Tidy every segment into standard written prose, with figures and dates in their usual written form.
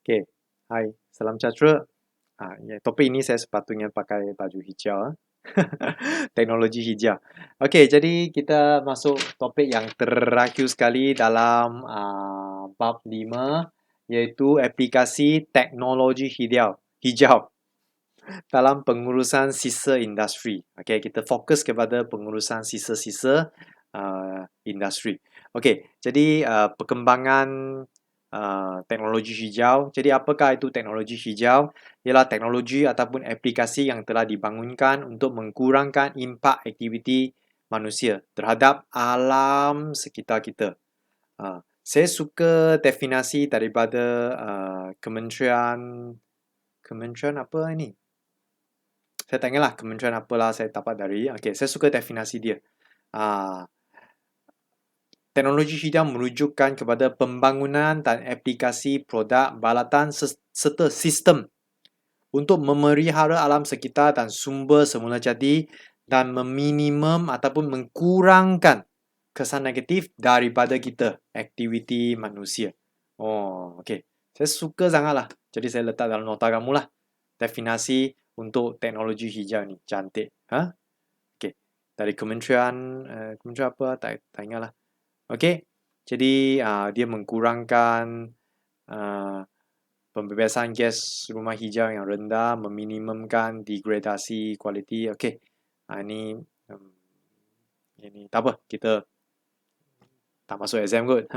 Okey, hai, salam sejahtera. Topik ini saya sepatutnya pakai baju hijau. Teknologi hijau. Okey, jadi kita masuk topik yang terakhir sekali dalam bab 5, iaitu aplikasi teknologi hijau dalam pengurusan sisa industri. Okey, kita fokus kepada pengurusan sisa-sisa industri. Okey, jadi perkembangan teknologi hijau. Jadi apakah itu teknologi hijau? Ialah teknologi ataupun aplikasi yang telah dibangunkan untuk mengurangkan impak aktiviti manusia terhadap alam sekitar kita. Saya suka definasi daripada Kementerian apa ini? Saya tak ingatlah kementerian apalah saya dapat dari. Okey, saya suka definasi dia. Teknologi hijau merujukkan kepada pembangunan dan aplikasi produk balatan serta sistem untuk memelihara alam sekitar dan sumber semula jadi dan meminimum ataupun mengurangkan kesan negatif daripada kita, aktiviti manusia. Oh, okey. Saya suka sangatlah. Jadi saya letak dalam nota kamu lah. Definasi untuk teknologi hijau ni. Cantik. Okey. Dari kementerian apa? Tak ingatlah. Okey. Jadi dia mengkurangkan pembebasan gas rumah hijau yang rendah, meminimumkan degradasi kualiti. Okey. Ini tak apa, kita tak masuk exam kot.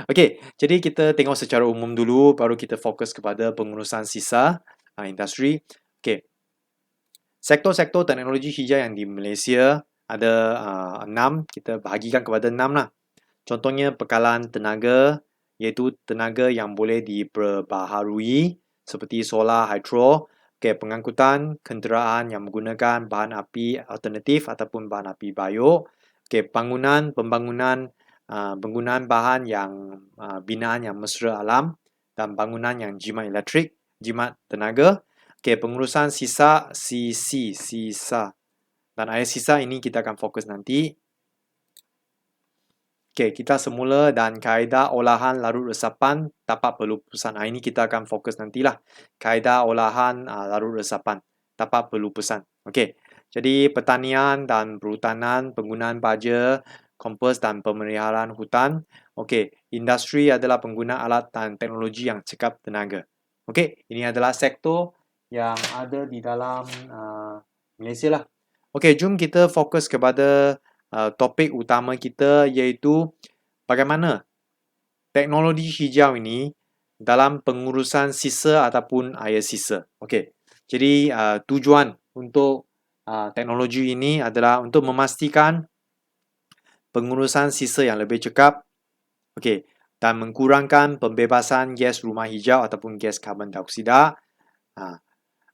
Okey, jadi kita tengok secara umum dulu, baru kita fokus kepada pengurusan sisa industri. Okey. Sektor-sektor teknologi hijau yang di Malaysia ada 6, kita bahagikan kepada 6 lah. Contohnya bekalan tenaga, iaitu tenaga yang boleh diperbaharui seperti solar, hydro. Okay, pengangkutan kenderaan yang menggunakan bahan api alternatif ataupun bahan api bio. Okay, pembangunan penggunaan bahan yang binaan yang mesra alam dan bangunan yang jimat elektrik, jimat tenaga. Okay, pengurusan sisa dan air sisa ini kita akan fokus nanti. Okey, kita semula dan kaedah olahan larut resapan tapak pelupusan. Ini kita akan fokus nantilah. Kaedah olahan larut resapan tapak pelupusan. Okey. Jadi pertanian dan perhutanan, penggunaan baja, kompos dan pemeliharaan hutan. Okey, industri adalah pengguna alat dan teknologi yang cekap tenaga. Okey, ini adalah sektor yang ada di dalam Malaysia lah. Okey, jom kita fokus kepada topik utama kita, iaitu bagaimana teknologi hijau ini dalam pengurusan sisa ataupun air sisa. Okey. Jadi tujuan untuk teknologi ini adalah untuk memastikan pengurusan sisa yang lebih cekap, okey, dan mengurangkan pembebasan gas rumah hijau ataupun gas karbon dioksida.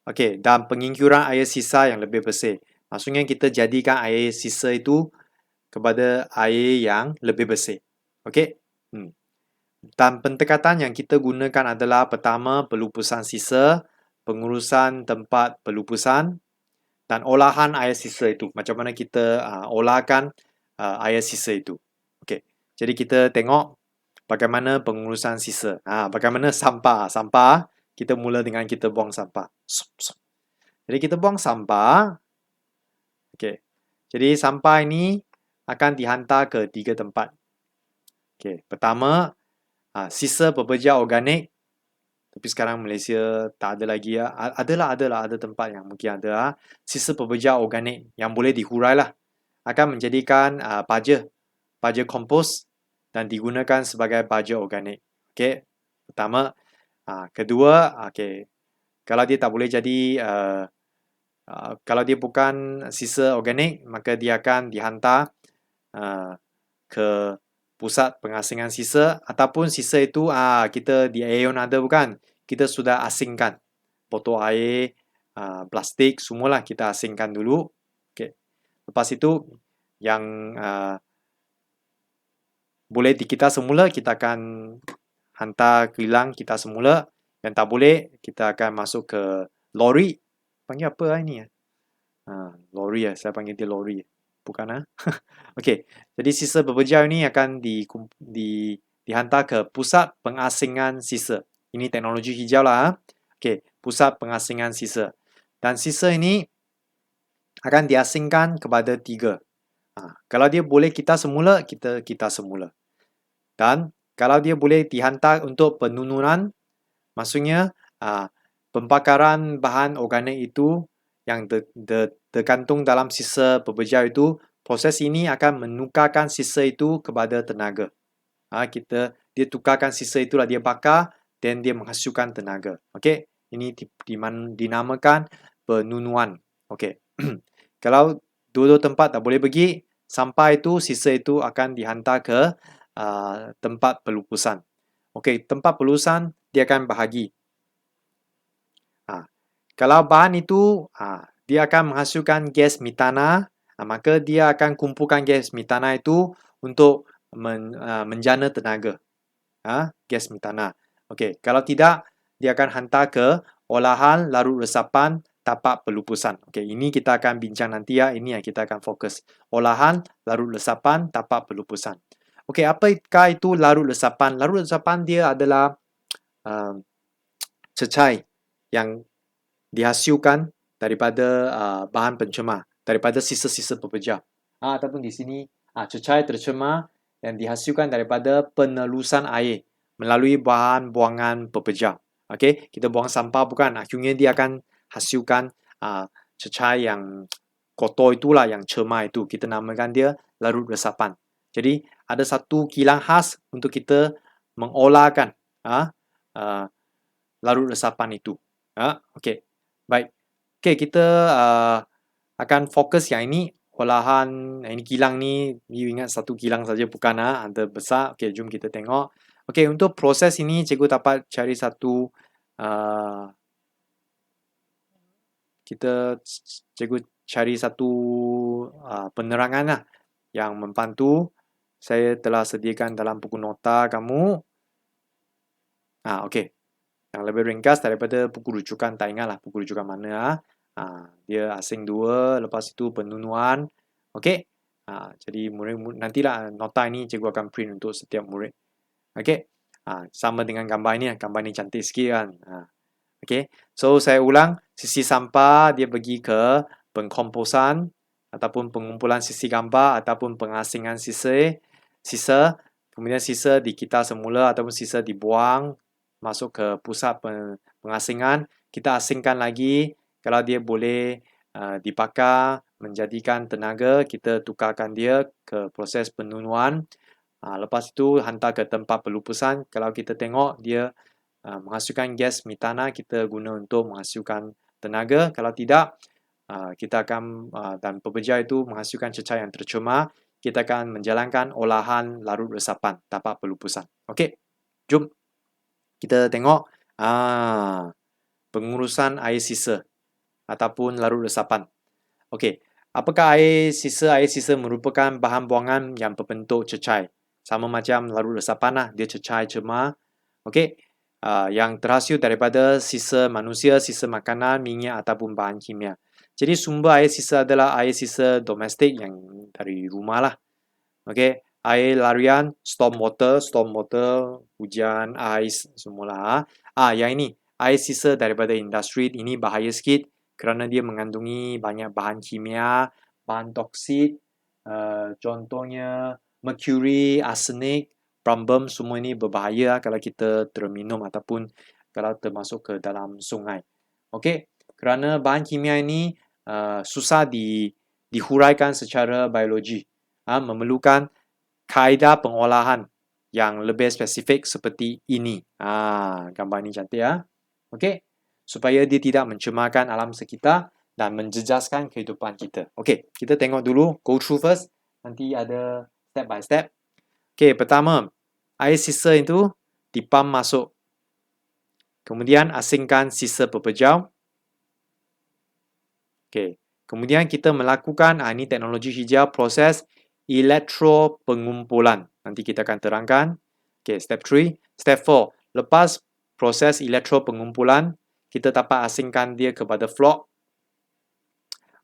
Okey, dan pengingkuran air sisa yang lebih bersih. Maksudnya kita jadikan air sisa itu kepada air yang lebih bersih. Okey. Dan pendekatan yang kita gunakan adalah pertama, pelupusan sisa, pengurusan tempat pelupusan dan olahan air sisa itu. Macam mana kita olahkan air sisa itu. Okey. Jadi kita tengok bagaimana pengurusan sisa. Bagaimana sampah. Sampah, kita mula dengan kita buang sampah. Jadi kita buang sampah. Okey. Jadi sampah ini akan dihantar ke 3 tempat. Okey, pertama, sisa pekerja organik. Tapi sekarang Malaysia tak ada lagi ya. Ada tempat yang mungkin ada. Sisa pekerja organik yang boleh dihurai lah. Akan menjadikan baja kompos dan digunakan sebagai baja organik. Okey, pertama. Kedua, okey, kalau dia tak boleh jadi kalau dia bukan sisa organik, maka dia akan dihantar ke pusat pengasingan sisa, ataupun sisa itu kita di AEON ada bukan, kita sudah asingkan botol air, plastik, semualah kita asingkan dulu. Okay. Lepas itu yang boleh di kita semula, kita akan hantar kilang kita semula. Yang tak boleh, kita akan masuk ke lori. Panggil apa ini ya? Lori ya, saya panggil dia lori. Bukan Okey, jadi sisa beberjau ini akan dihantar ke pusat pengasingan sisa. Ini teknologi hijau lah. Okey, pusat pengasingan sisa. Dan sisa ini akan diasingkan kepada 3. Kalau dia boleh kita semula, kita semula. Dan kalau dia boleh dihantar untuk penunuran, maksudnya pembakaran bahan organik itu yang tergantung dalam sisa pekerja itu, proses ini akan menukarkan sisa itu kepada tenaga. Dia tukarkan sisa itulah dia bakar dan dia menghasilkan tenaga. Okey, ini dinamakan penunuan. Okey. Kalau dua-dua tempat tak boleh pergi, sampah itu sisa itu akan dihantar ke tempat pelupusan. Okey, tempat pelupusan dia akan bahagi. Kalau bahan itu dia akan menghasilkan gas metana, maka dia akan kumpulkan gas metana itu untuk menjana tenaga. Gas metana. Okey, kalau tidak dia akan hantar ke olahan larut resapan tapak pelupusan. Okey, ini kita akan bincang nanti ya. Ini yang kita akan fokus. Olahan larut resapan tapak pelupusan. Okey, apakah itu larut resapan? Larut resapan dia adalah cecair yang dihasilkan daripada bahan pencemar, daripada sisa-sisa pekerja. Ataupun di sini cecair tercemar yang dihasilkan daripada penelusan air melalui bahan buangan pekerja. Okey, kita buang sampah bukan, akhirnya dia akan hasilkan cecair yang kotor itulah, yang cemar itu. Kita namakan dia larut resapan. Jadi ada satu kilang khas untuk kita mengolahkan larut resapan itu. Okey. Baik. Okey, kita akan fokus yang ini olahan ini kilang ni. You ingat satu kilang saja bukan ada besar. Okey, jom kita tengok. Okey, untuk proses ini cikgu dapat cari satu cikgu cari satu penerangan lah yang membantu. Saya telah sediakan dalam buku nota kamu. Okey. Yang lebih ringkas daripada buku rujukan, tak ingatlah buku rujukan mana. Dia asing 2, lepas itu penunuan. Okey. Jadi murid nantilah nota ini cikgu akan print untuk setiap murid. Okey. Sama dengan gambar ini, gambar ini cantik sikit kan. Okey. So saya ulang, sisi sampah dia pergi ke pengkomposan ataupun pengumpulan sisi gambar ataupun pengasingan sisa. Kemudian sisa dikita semula ataupun sisa dibuang masuk ke pusat pengasingan. Kita asingkan lagi. Kalau dia boleh dibakar menjadikan tenaga, kita tukarkan dia ke proses penunuan. Lepas itu hantar ke tempat pelupusan. Kalau kita tengok dia menghasilkan gas metana, kita guna untuk menghasilkan tenaga. Kalau tidak, kita akan dan pekerja itu menghasilkan cecair yang tercemar, kita akan menjalankan olahan larut resapan tapak pelupusan. Okey, jom kita tengok pengurusan air sisa ataupun larut resapan. Okey, apakah air sisa merupakan bahan buangan yang berbentuk cecair. Sama macam larut resapan lah, dia cecair cemar. Okey, yang terhasil daripada sisa manusia, sisa makanan, minyak ataupun bahan kimia. Jadi sumber air sisa adalah air sisa domestik yang dari rumah lah. Okey, air larian, storm water, hujan, ais, semualah. Yang ini, air sisa daripada industri, ini bahaya sikit kerana dia mengandungi banyak bahan kimia, bahan toksik, contohnya mercury, arsenik, brambam, semua ini berbahaya kalau kita terminum ataupun kalau termasuk ke dalam sungai. Okey, kerana bahan kimia ini susah dihuraikan secara biologi. Memerlukan kaedah pengolahan yang lebih spesifik seperti ini. Gambar ini cantik ya. Okey, supaya dia tidak mencemarkan alam sekitar dan menjejaskan kehidupan kita. Okey, kita tengok dulu, go through first. Nanti ada step by step. Okey, pertama, air sisa itu dipam masuk. Kemudian asingkan sisa pepejal. Okey, kemudian kita melakukan ini teknologi hijau, proses elektro pengumpulan. Nanti kita akan terangkan. Okey, step 3. Step 4. Lepas proses elektro pengumpulan, kita dapat asingkan dia kepada flock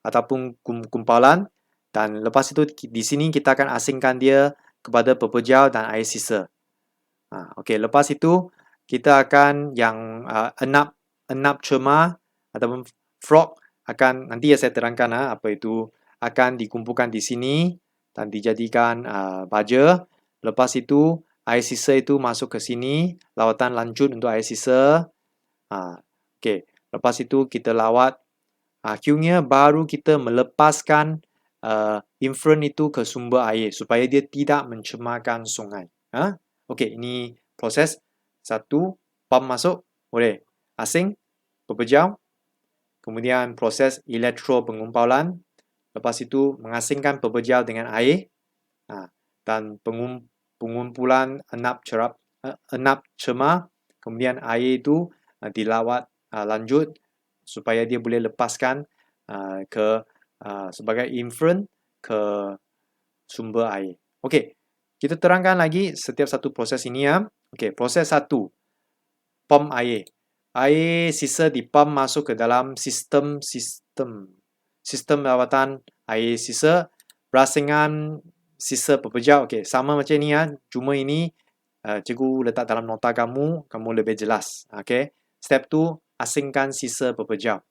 ataupun gumpalan. Dan lepas itu di sini kita akan asingkan dia kepada pepejal dan air sisa. Okey, lepas itu kita akan yang enap cema ataupun frog akan nanti ya saya terangkan apa itu akan dikumpulkan di sini dan dijadikan baja. Lepas itu air sisa itu masuk ke sini, lawatan lanjut untuk air sisa. Okey, lepas itu kita lawat. Akhirnya baru kita melepaskan influent itu ke sumber air supaya dia tidak mencemarkan sungai. Okey, ini proses. Satu, pump masuk, boleh asing, pepejal. Kemudian proses elektro pengumpulan. Lepas itu mengasingkan pepejal dengan air. Dan pengumpulan enap cema. Kemudian air itu dilawat lanjut supaya dia boleh lepaskan sebagai influent ke sumber air. Okey, kita terangkan lagi setiap satu proses ini ya. Okey, proses satu, pump air. Air sisa dipump masuk ke dalam sistem lawatan air sisa berasingan sisa pepejal. Okey, sama macam ni ya. Cuma ini cikgu letak dalam nota kamu lebih jelas. Okey, step 2, asingkan sisa pepejal.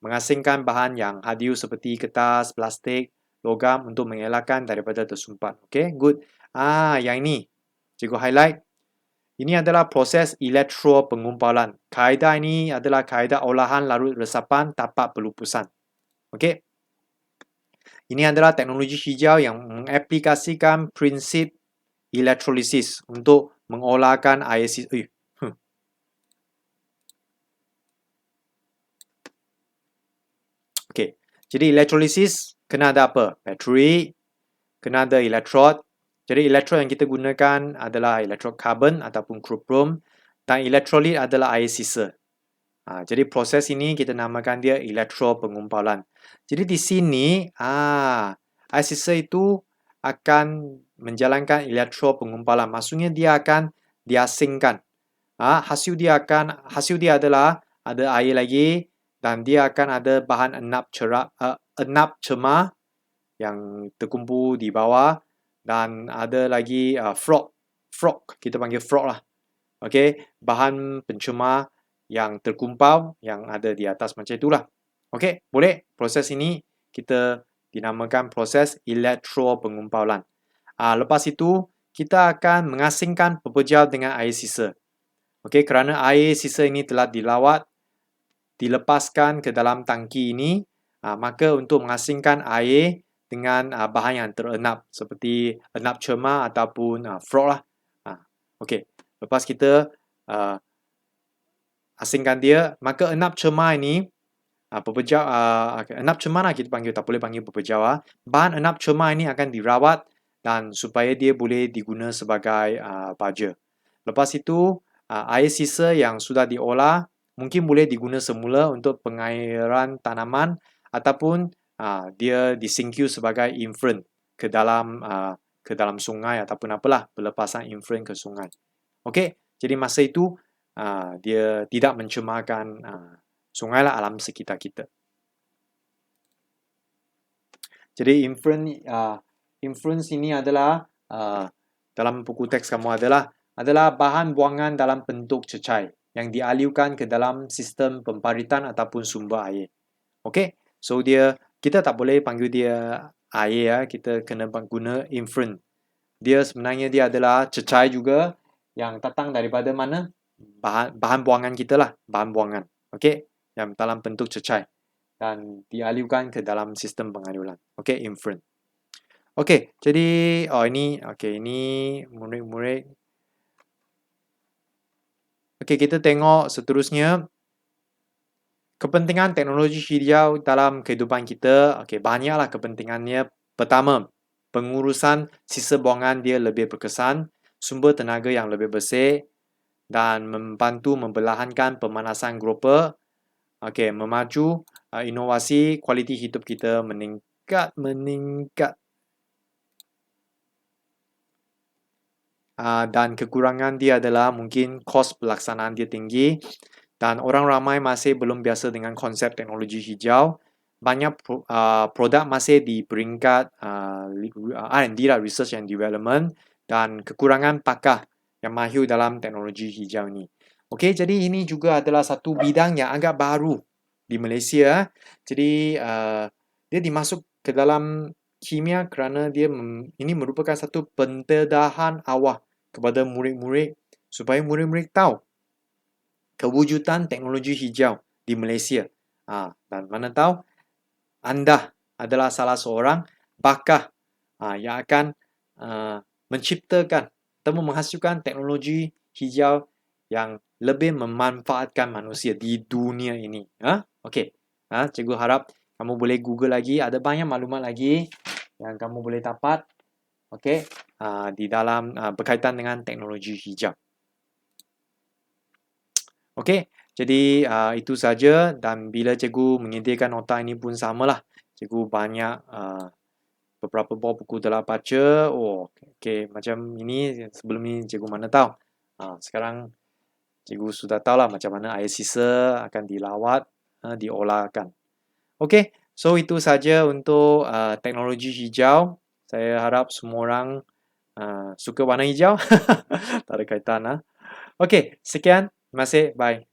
Mengasingkan bahan yang hadir seperti kertas, plastik, logam untuk mengelakkan daripada tersumpat. Okey, good. Yang ini cikgu highlight. Ini adalah proses elektro pengumpulan. Kaedah ini adalah kaedah olahan larut resapan tapak pelupusan. Okey. Ini adalah teknologi hijau yang mengaplikasikan prinsip elektrolisis untuk mengolahkan air sisa. Okey. Jadi elektrolisis kena ada apa? Bateri, kena ada elektrod. Jadi elektrod yang kita gunakan adalah elektrod karbon ataupun krom dan elektrolit adalah air sisa. Jadi proses ini kita namakan dia elektro pengumpulan. Jadi di sini air sisa itu akan menjalankan elektro pengumpulan. Maksudnya dia akan diasingkan. Hasil dia adalah ada air lagi dan dia akan ada bahan enap cema yang terkumpul di bawah dan ada lagi frog, kita panggil frog lah. Okey, bahan pencemar yang terkumpul yang ada di atas macam itulah. Okey, boleh. Proses ini kita dinamakan proses elektro pengumpulan. Lepas itu kita akan mengasingkan pepejal dengan air sisa. Okey, kerana air sisa ini telah dilepaskan ke dalam tangki ini, maka untuk mengasingkan air dengan bahan yang terenap seperti enap cema ataupun frog lah. Okey, lepas kita asingkan dia, maka enap cema ini pepejal enap cema lah kita panggil, tak boleh panggil pepejal. Bahan enap cema ini akan dirawat dan supaya dia boleh diguna sebagai baja. Lepas itu air sisa yang sudah diolah mungkin boleh diguna semula untuk pengairan tanaman ataupun dia disingkir sebagai influent ke dalam sungai ataupun apalah pelepasan influent ke sungai. Okey, jadi masa itu dia tidak mencemarkan sungai lah alam sekitar kita. Jadi influence ini adalah dalam buku teks kamu adalah bahan buangan dalam bentuk cecair yang dialirkan ke dalam sistem pemparitan ataupun sumber air. Okey, so kita tak boleh panggil dia air ya, kita kena guna influent. Dia sebenarnya dia adalah cecair juga yang datang daripada mana? Bahan buangan kita lah, bahan buangan. Okey, yang dalam bentuk cecair dan dialirkan ke dalam sistem pengaliran. Okey, influent. Okey, jadi ini murid-murid. Okey, kita tengok seterusnya. Kepentingan teknologi hijau dalam kehidupan kita, banyaklah kepentingannya. Pertama, pengurusan sisa buangan dia lebih berkesan, sumber tenaga yang lebih bersih dan membantu membelahankan pemanasan global. Memaju inovasi, kualiti hidup kita meningkat. Dan kekurangan dia adalah mungkin kos pelaksanaan dia tinggi dan orang ramai masih belum biasa dengan konsep teknologi hijau. Banyak produk masih di peringkat R&D lah, research and development, dan kekurangan pakar yang mahir dalam teknologi hijau ini. Okey, jadi ini juga adalah satu bidang yang agak baru di Malaysia. Jadi, dia dimasuk ke dalam kimia kerana ini merupakan satu pendedahan awal kepada murid-murid supaya murid-murid tahu kewujudan teknologi hijau di Malaysia. Dan mana tahu anda adalah salah seorang bakal yang akan menciptakan atau menghasilkan teknologi hijau yang lebih memanfaatkan manusia di dunia ini. Okey. Cikgu harap kamu boleh Google lagi, ada banyak maklumat lagi yang kamu boleh dapat, okey, di dalam berkaitan dengan teknologi hijau. Okey, jadi itu saja, dan bila cikgu menyediakan nota ini pun samalah. Cikgu banyak beberapa buah buku telah baca. Okey, macam ini sebelum ini cikgu mana tahu. Sekarang cikgu sudah tahulah macam mana air sisa akan dilawat, diolahkan. Okey, so itu saja untuk teknologi hijau. Saya harap semua orang suka warna hijau. Tak ada kaitan. Okey, sekian. Terima kasih. Bye.